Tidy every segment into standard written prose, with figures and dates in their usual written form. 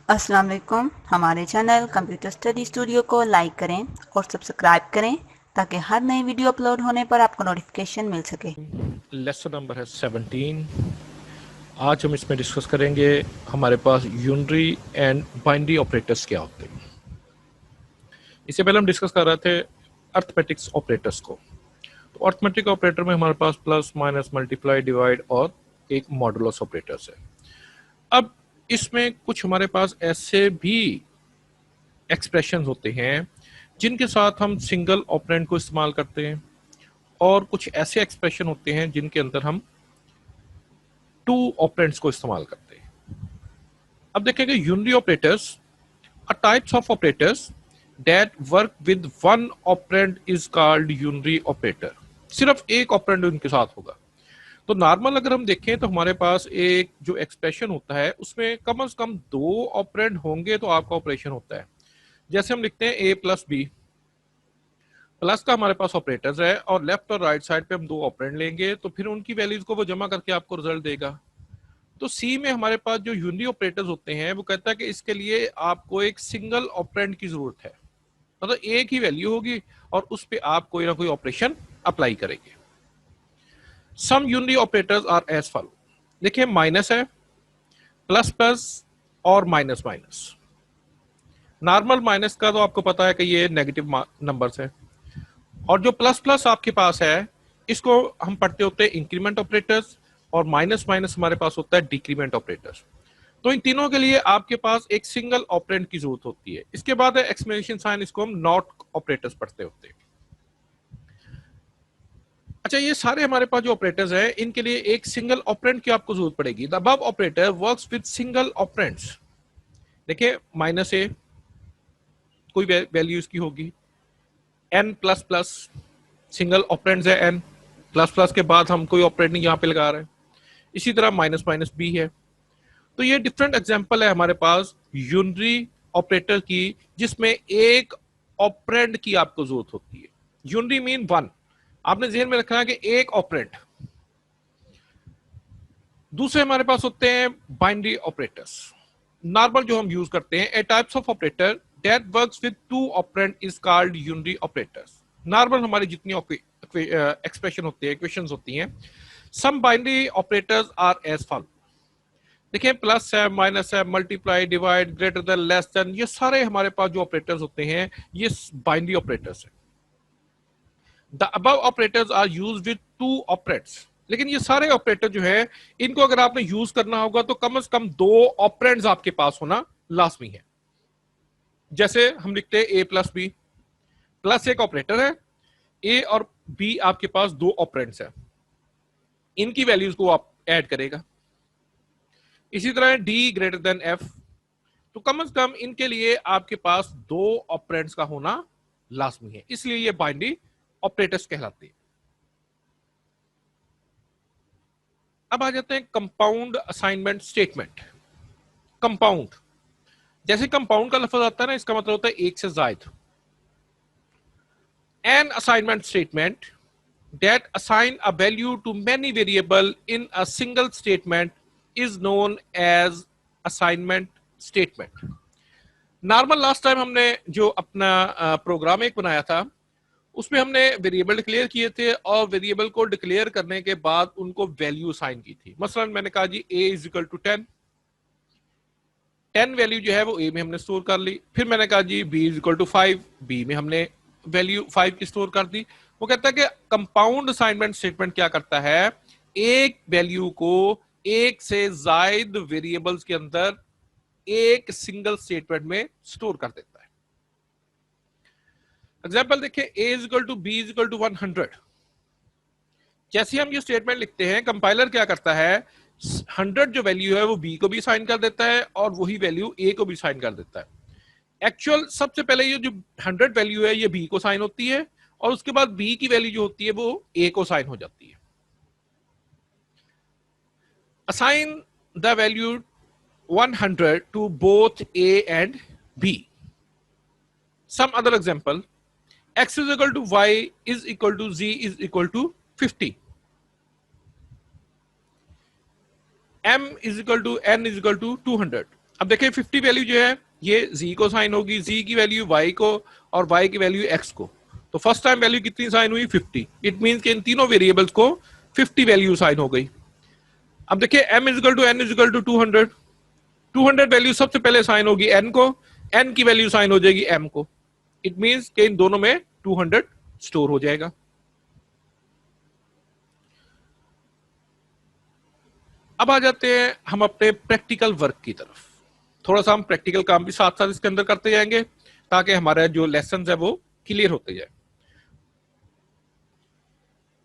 अस्सलाम वालेकुम। हमारे चैनल कंप्यूटर स्टडी स्टूडियो को लाइक करें और सब्सक्राइब करें ताकि हर नई वीडियो अपलोड होने पर आपको नोटिफिकेशन मिल सके। लेसन नंबर है 17। आज हम इसमें डिस्कस करेंगे हमारे पास यूनरी एंड बाइनरी ऑपरेटर्स क्या होते हैं। इससे पहले हम डिस्कस कर रहे थे अर्थमेटिक्स ऑपरेटर्स को। तो अर्थमेटिक ऑपरेटर में हमारे पास प्लस माइनस मल्टीप्लाई डिवाइड और एक मॉडुलस ऑपरेटर्स है। अब इसमें कुछ हमारे पास ऐसे भी एक्सप्रेशन होते हैं जिनके साथ हम सिंगल ऑपरेंड को इस्तेमाल करते हैं और कुछ ऐसे एक्सप्रेशन होते हैं जिनके अंदर हम टू ऑपरेंड्स को इस्तेमाल करते हैं। अब देखेंगे unary operators are types of operators that work with one operand is called unary operator. सिर्फ एक ऑपरेंड उनके साथ होगा। तो नॉर्मल अगर हम देखें तो हमारे पास एक जो एक्सप्रेशन होता है उसमें कम से कम दो ऑपरेंड होंगे तो आपका ऑपरेशन होता है। जैसे हम लिखते हैं ए प्लस बी, प्लस का हमारे पास ऑपरेटर्स है और लेफ्ट और राइट साइड पे हम दो ऑपरेंड लेंगे तो फिर उनकी वैल्यूज को वो जमा करके आपको रिजल्ट देगा। तो सी में हमारे पास जो यूनरी ऑपरेटर्स होते हैं वो कहता है कि इसके लिए आपको एक सिंगल ऑपरेंड की जरूरत है, मतलब एक ही वैल्यू होगी और उस पर आप कोई ना कोई ऑपरेशन अप्लाई करेंगे। Some unary operators are as follow. देखिए माइनस है, प्लस प्लस और माइनस माइनस। नॉर्मल माइनस का तो आपको पता है कि ये नेगेटिव नंबर्स है और जो प्लस प्लस आपके पास है इसको हम पढ़ते होते हैं इंक्रीमेंट ऑपरेटर्स और माइनस माइनस हमारे पास होता है डिक्रीमेंट ऑपरेटर्स। तो इन तीनों के लिए आपके पास एक सिंगल ऑपरेंड की जरूरत होती है। इसके बाद है एक्सक्लेमेशन साइन, इसको हम नॉट ऑपरेटर्स पढ़ते होते हैं। अच्छा, ये सारे हमारे पास जो ऑपरेटर्स हैं इनके लिए एक सिंगल ऑपरेंड की आपको जरूरत पड़ेगी। The above operator works with single operands. देखिए माइनस ए कोई वैल्यू इसकी होगी, N plus plus single operands है एन, प्लस प्लस के बाद हम कोई ऑपरेंड नहीं यहाँ पे लगा रहे हैं। इसी तरह माइनस माइनस बी है। तो ये डिफरेंट एग्जांपल है हमारे पास यूनरी ऑपरेटर की जिसमें एक ऑपरेंड की आपको जरूरत होती है। यूनरी मीन वन, आपने ध्यान में रखना है कि एक ऑपरेंड। दूसरे हमारे पास होते हैं बाइनरी ऑपरेटर्स, नॉर्मल जो हम यूज करते हैं। A types of operator that works with two operand is called unary operators. Normal हमारी जितनी एक्सप्रेशन होती है, इक्वेशंस होती हैं। Some binary operators are as follow. देखिए प्लस है, माइनस है, multiply, divide, greater than, less than, ये सारे हमारे पास जो ऑपरेटर्स होते हैं ये बाइनरी ऑपरेटर्स हैं। The above operators are used with two operands. लेकिन ये सारे ऑपरेटर जो है इनको अगर आपने यूज करना होगा तो कम से कम दो ऑपरेंड्स आपके पास होना लाजमी है। जैसे हम लिखते हैं ए प्लस बी, प्लस एक ऑपरेटर है, ए और बी आपके पास दो ऑपरेंड्स है, इनकी वैल्यूज को आप ऐड करेगा। इसी तरह डी ग्रेटर देन एफ, तो कम से कम इनके लिए आपके पास दो ऑपरेंड्स का होना लाजमी है, इसलिए ये बाइनरी ऑपरेटर्स कहलाते हैं। अब आ जाते हैं कंपाउंड असाइनमेंट स्टेटमेंट। कंपाउंड, जैसे कंपाउंड का लफ्ज आता है ना, इसका मतलब होता है एक से ज्यादा। An assignment statement that assign a value to many variable in a single statement is known as assignment statement. Normal last time हमने जो अपना प्रोग्राम एक बनाया था उसमें हमने वेरिएबल डिक्लेयर किए थे और वेरिएबल को डिक्लेयर करने के बाद उनको वैल्यू असाइन की थी। मसलन मैंने कहा जी a is equal to 10, 10 value जो है वो a में हमने स्टोर कर ली। फिर मैंने कहा जी b is equal to 5, b में हमने वैल्यू 5 की स्टोर कर दी। वो कहता है कि कंपाउंड असाइनमेंट स्टेटमेंट क्या करता है, एक वैल्यू को एक से जायद वेरिएबल्स के अंदर एक सिंगल स्टेटमेंट में स्टोर कर देता है। एग्जांपल देखिए, a is equal to b is equal to 100। जैसे हम ये स्टेटमेंट लिखते हैं कंपाइलर क्या करता है, 100 जो वैल्यू है वो b को भी साइन कर देता है और वही वैल्यू a को भी साइन कर देता है। एक्चुअल सबसे पहले ये जो 100 वैल्यू है ये b को साइन होती है और उसके बाद b की वैल्यू जो होती है वो a को साइन हो जाती है। Assign the value 100 to both a and b। Some other example, x is equal to y is equal to z is equal to 50, m is equal to n is equal to 200। अब देखिए 50 value जो है ये z को sign होगी, z की value y को और y की वैल्यू x को। तो फर्स्ट टाइम वैल्यू कितनी साइन हुई 50। इट मींस कि इन तीनों वेरिएबल्स को 50 वैल्यू साइन हो गई। अब देखिए m is equal to n is equal to 200। 200 value सबसे पहले साइन होगी n को, n की वैल्यू साइन हो जाएगी m को। इट मींस कि इन दोनों में 200 स्टोर हो जाएगा। अब आ जाते हैं हम अपने प्रैक्टिकल वर्क की तरफ। थोड़ा सा हम प्रैक्टिकल काम भी साथ साथ इसके अंदर करते जाएंगे ताकि हमारा जो लेसन है वो क्लियर होते जाए।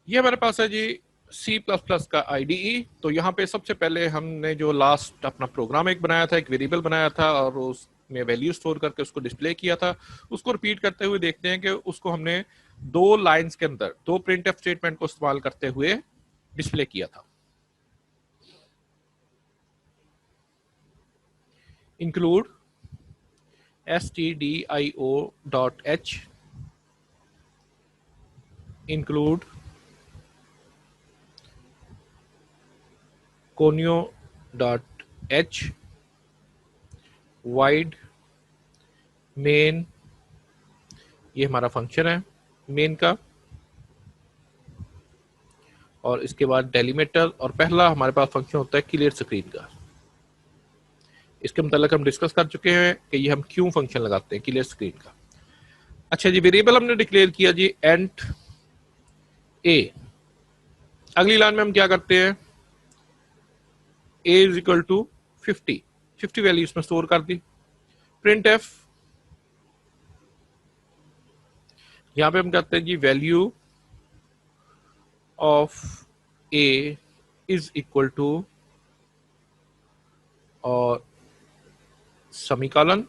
ये हमारे पास है जी C++ का IDE। तो यहाँ पे सबसे पहले हमने जो लास्ट अपना प्रोग्राम एक बनाया था, एक वेरिएबल बनाया था और उसमें वैल्यू स्टोर करके उसको डिस्प्ले किया था, उसको रिपीट करते हुए देखते हैं कि उसको हमने दो लाइंस के अंदर दो प्रिंटफ स्टेटमेंट को इस्तेमाल करते हुए डिस्प्ले किया था। include stdio.h, include conio.h, void main, ये हमारा फंक्शन है मेन का, और इसके बाद डेलीमीटर, और पहला हमारे पास फंक्शन होता है क्लियर स्क्रीन का। इसके मुताबिक हम डिस्कस कर चुके हैं कि ये हम क्यों फंक्शन लगाते हैं क्लियर स्क्रीन का। अच्छा जी, वेरिएबल हमने डिक्लेयर किया जी एंट ए। अगली लाइन में हम क्या करते हैं, a is equal to 50 value इसमें स्टोर कर दी। प्रिंट एफ, यहां पे हम कहते हैं जी value of a is equal to और सेमीकोलन,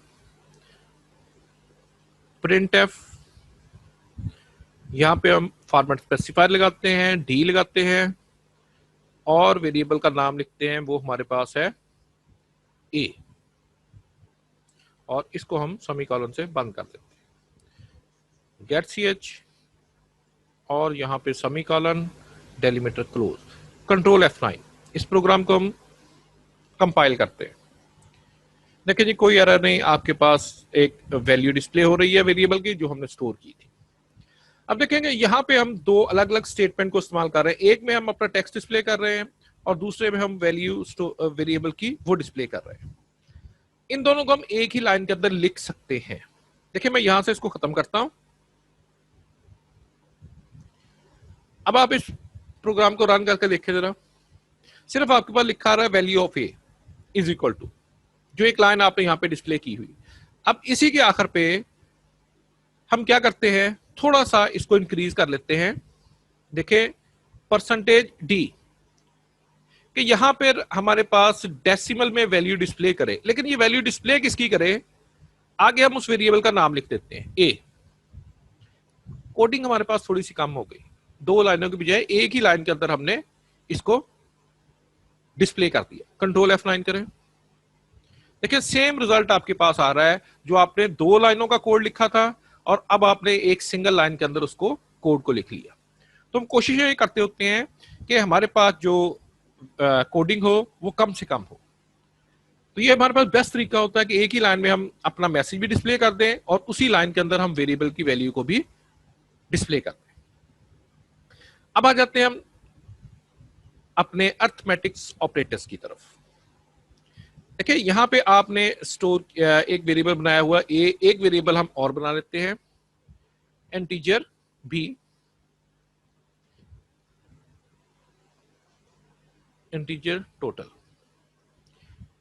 प्रिंट एफ, यहां पे हम फॉर्मेट स्पेसिफायर लगाते हैं, डी लगाते हैं और वेरिएबल का नाम लिखते हैं, वो हमारे पास है a, और इसको हम सेमीकोलन से बंद कर देते हैं। गेट ch और यहां पे semicolon, delimiter close, control F9। इस प्रोग्राम को हम कंपाइल करते हैं। देखिए जी कोई एरर नहीं, आपके पास एक वैल्यू डिस्प्ले हो रही है वेरिएबल की जो हमने स्टोर की थी। अब देखेंगे यहाँ पे हम दो अलग अलग स्टेटमेंट को इस्तेमाल कर रहे हैं। एक में हम अपना टेक्स्ट डिस्प्ले कर रहे हैं और दूसरे में हम वैल्यू वेरिएबल की वो डिस्प्ले कर रहे हैं। इन दोनों को हम एक ही लाइन के अंदर लिख सकते हैं। देखिए मैं यहां से इसको खत्म करता हूं। अब आप इस प्रोग्राम को रन करके देखिए जरा, सिर्फ आपके पास लिखा रहा है value of A is equal to, जो एक लाइन आपने यहां पे डिस्प्ले की हुई। अब इसी के आखिर पे हम क्या करते हैं, थोड़ा सा इसको इंक्रीज कर लेते हैं। देखिए परसेंटेज डी, कि यहां पर हमारे पास डेसिमल में वैल्यू डिस्प्ले करे, लेकिन ये वैल्यू डिस्प्ले किसकी करे, आगे हम उस वेरिएबल का नाम लिख देते हैं ए। कोडिंग हमारे पास थोड़ी सी कम हो गई, दो लाइनों के बजाय एक ही लाइन के अंदर हमने इसको डिस्प्ले कर दिया। कंट्रोल F9 करें, देखिए सेम रिजल्ट आपके पास आ रहा है, जो आपने दो लाइनों का कोड लिखा था और अब आपने एक सिंगल लाइन के अंदर उसको कोड को लिख लिया। तो हम कोशिश ये करते होते हैं कि हमारे पास जो कोडिंग हो वो कम से कम हो। तो ये हमारे पास बेस्ट तरीका होता है कि एक ही लाइन में हम अपना मैसेज भी डिस्प्ले कर दें और उसी लाइन के अंदर हम वेरिएबल की वैल्यू को भी डिस्प्ले कर दें। अब आ जाते हैं हम अपने अर्थमेटिक्स ऑपरेटर्स की तरफ। देखिए यहां पे आपने स्टोर एक वेरिएबल बनाया हुआ ए, एक वेरिएबल हम और बना लेते हैं इंटीजर बी, इंटीजर टोटल।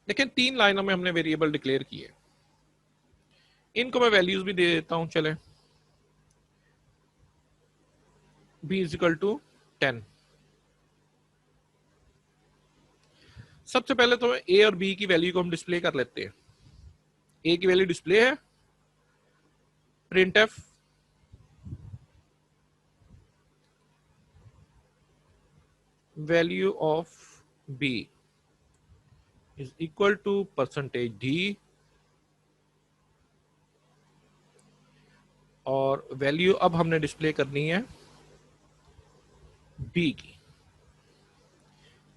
देखिए तीन लाइनों में हमने वेरिएबल डिक्लेयर किए, इनको मैं वैल्यूज भी दे देता हूं। चले b इज इक्वल टू 10। सबसे पहले तो ए और बी की वैल्यू को हम डिस्प्ले कर लेते हैं। ए की वैल्यू डिस्प्ले है, print F, value of B is equal to percentage D, और वैल्यू अब हमने डिस्प्ले करनी है बी की।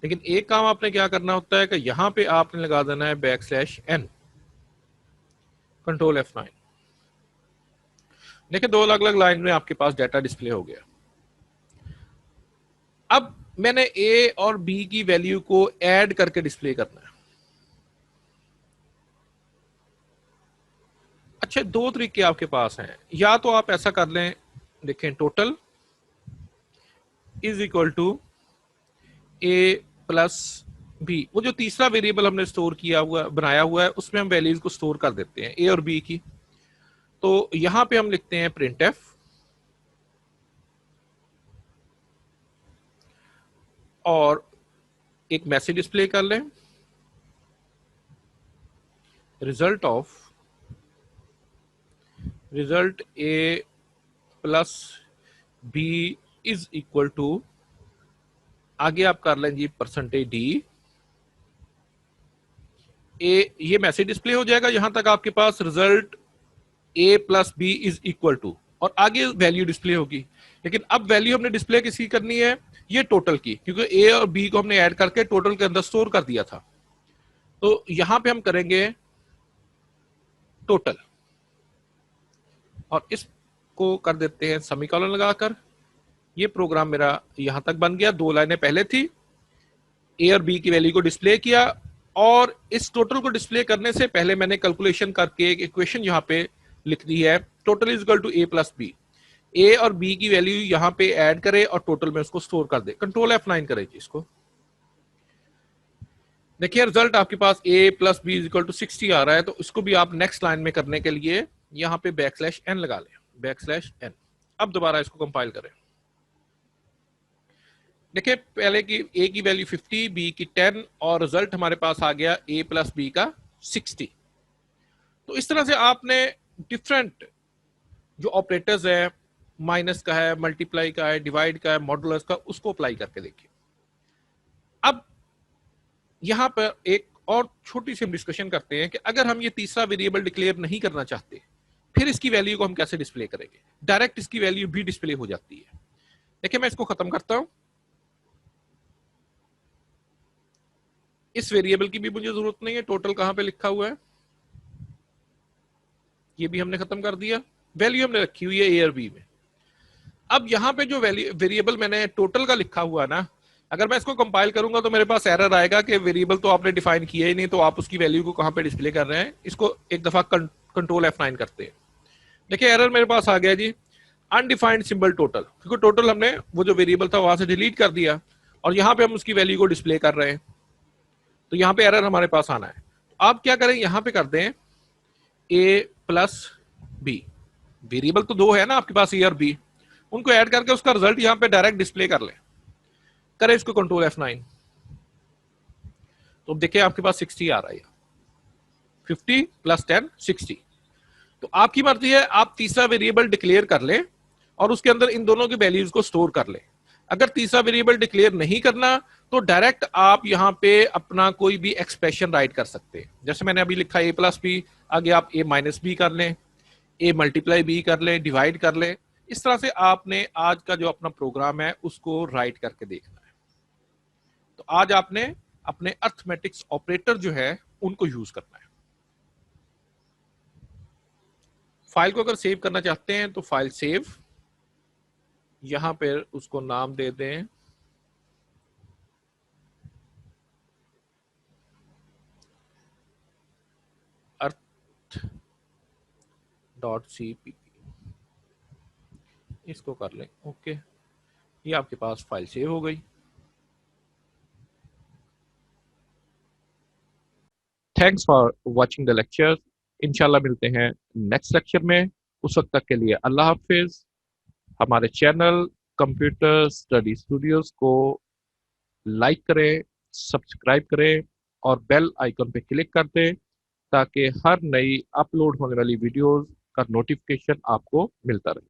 लेकिन एक काम आपने क्या करना होता है कि यहां पे आपने लगा देना है बैकस्लैश एन। Control F9। देखिए दो अलग अलग लाइन में आपके पास डाटा डिस्प्ले हो गया। अब मैंने ए और बी की वैल्यू को ऐड करके डिस्प्ले करना है। अच्छा, दो तरीके आपके पास हैं। या तो आप ऐसा कर लें, देखें total is equal to A plus B. वो जो तीसरा वेरिएबल हमने स्टोर किया हुआ बनाया हुआ है उसमें हम वैल्यूज को स्टोर कर देते हैं ए और बी की। तो यहां पे हम लिखते हैं प्रिंट एफ और एक मैसेज डिस्प्ले कर लें, result A plus B is equal to, आगे आप कर लें जी परसेंटेज डी। ए, ये मैसेज डिस्प्ले हो जाएगा यहां तक आपके पास result A plus B is equal to, और आगे वैल्यू डिस्प्ले होगी। लेकिन अब वैल्यू हमने डिस्प्ले किसकी करनी है, ये टोटल की, क्योंकि ए और बी को हमने ऐड करके टोटल के अंदर स्टोर कर दिया था। तो यहां पे हम करेंगे टोटल और इसको कर देते हैं सेमीकोलन लगाकर। ये प्रोग्राम मेरा यहां तक बन गया। दो लाइनें पहले थी, ए और बी की वैल्यू को डिस्प्ले किया, और इस टोटल को डिस्प्ले करने से पहले मैंने कैलकुलेशन करके एक इक्वेशन यहां पे लिख दी है, total is equal to A plus b. A और बी की वैल्यू यहां पे ऐड करे और टोटल में उसको स्टोर कर दे। कंट्रोल F9 करें जी इसको। देखिए रिजल्ट आपके पास a plus B is equal to 60 आ रहा है। तो इसको भी आप नेक्स्ट लाइन में करने के लिए यहां पे \n लगा लें, \n। अब दोबारा इसको कंपाइल करें। देखिए पहले की ए की वैल्यू 50, बी की 10 और रिजल्ट हमारे पास आ गया ए प्लस बी का 60। तो इस तरह से आपने डिफरेंट जो ऑपरेटर्स है, माइनस का है, मल्टीप्लाई का है, डिवाइड का है, मॉडुलस का, उसको अप्लाई करके देखिए। अब यहां पर एक और छोटी सी हम डिस्कशन करते हैं कि अगर हम ये तीसरा वेरिएबल डिक्लेयर नहीं करना चाहते, फिर इसकी वैल्यू को हम कैसे डिस्प्ले करेंगे। डायरेक्ट इसकी वैल्यू भी डिस्प्ले हो जाती है। देखिए मैं इसको खत्म करता हूं। इस वेरिएबल की भी मुझे जरूरत नहीं है, टोटल कहां पे लिखा हुआ है, ये भी हमने खत्म कर दिया। वैल्यू हमने रखी हुई है ए और बी में। अब यहां पे जो वेरिएबल मैंने टोटल का लिखा हुआ है ना, अगर मैं इसको कंपाइल करूंगा तो मेरे पास एरर आएगा कि वेरिएबल तो आपने डिफाइन किया ही नहीं, तो आप उसकी वैल्यू को कहां पे डिस्प्ले कर रहे हैं। इसको एक दफा कंट्रोल F9 करते हैं। देखिए एरर मेरे पास आ गया जी, अनडिफाइंड सिंबल टोटल, क्योंकि टोटल हमने वो जो वेरिएबल था वहां से डिलीट कर दिया और यहां पे हम उसकी वैल्यू को डिस्प्ले कर रहे हैं। तो यहां पे एरर हमारे पास आना है। तो आप क्या करें, यहां पे कर दें ए प्लस बी। वेरिएबल तो दो है ना आपके पास, ए और बी, उनको ऐड करके उसका रिजल्ट यहां पे डायरेक्ट डिस्प्ले कर लें। करें इसको कंट्रोल F9। तो देखिए आपके पास 60 आ रहा है, 50 प्लस 10 60। तो आपकी मर्जी है, आप तीसरा वेरिएबल डिक्लेयर कर लें और उसके अंदर इन दोनों की वैल्यूज को स्टोर कर लें। अगर तीसरा वेरिएबल डिक्लेयर नहीं करना तो डायरेक्ट आप यहां पे अपना कोई भी एक्सप्रेशन राइट कर सकते हैं। जैसे मैंने अभी लिखा ए प्लस बी, आगे आप ए माइनस बी कर लें, ए मल्टीप्लाई बी कर लें, डिवाइड कर लें। इस तरह से आपने आज का जो अपना प्रोग्राम है उसको राइट करके देखना है। तो आज आपने अपने अर्थमेटिक्स ऑपरेटर जो है उनको यूज करना है। फाइल को अगर सेव करना चाहते हैं तो फाइल सेव, यहां पर उसको नाम दे दें .cpp, इसको कर लें ओके। ये आपके पास फाइल सेव हो गई। Thanks for watching the lecture. इंशाल्लाह मिलते हैं नेक्स्ट लेक्चर में। उस वक्त तक के लिए अल्लाह हाफिज। हमारे चैनल कंप्यूटर स्टडी स्टूडियोज को लाइक करें, सब्सक्राइब करें और बेल आइकन पे क्लिक कर दें ताकि हर नई अपलोड होने वाली वीडियोस का नोटिफिकेशन आपको मिलता रहे।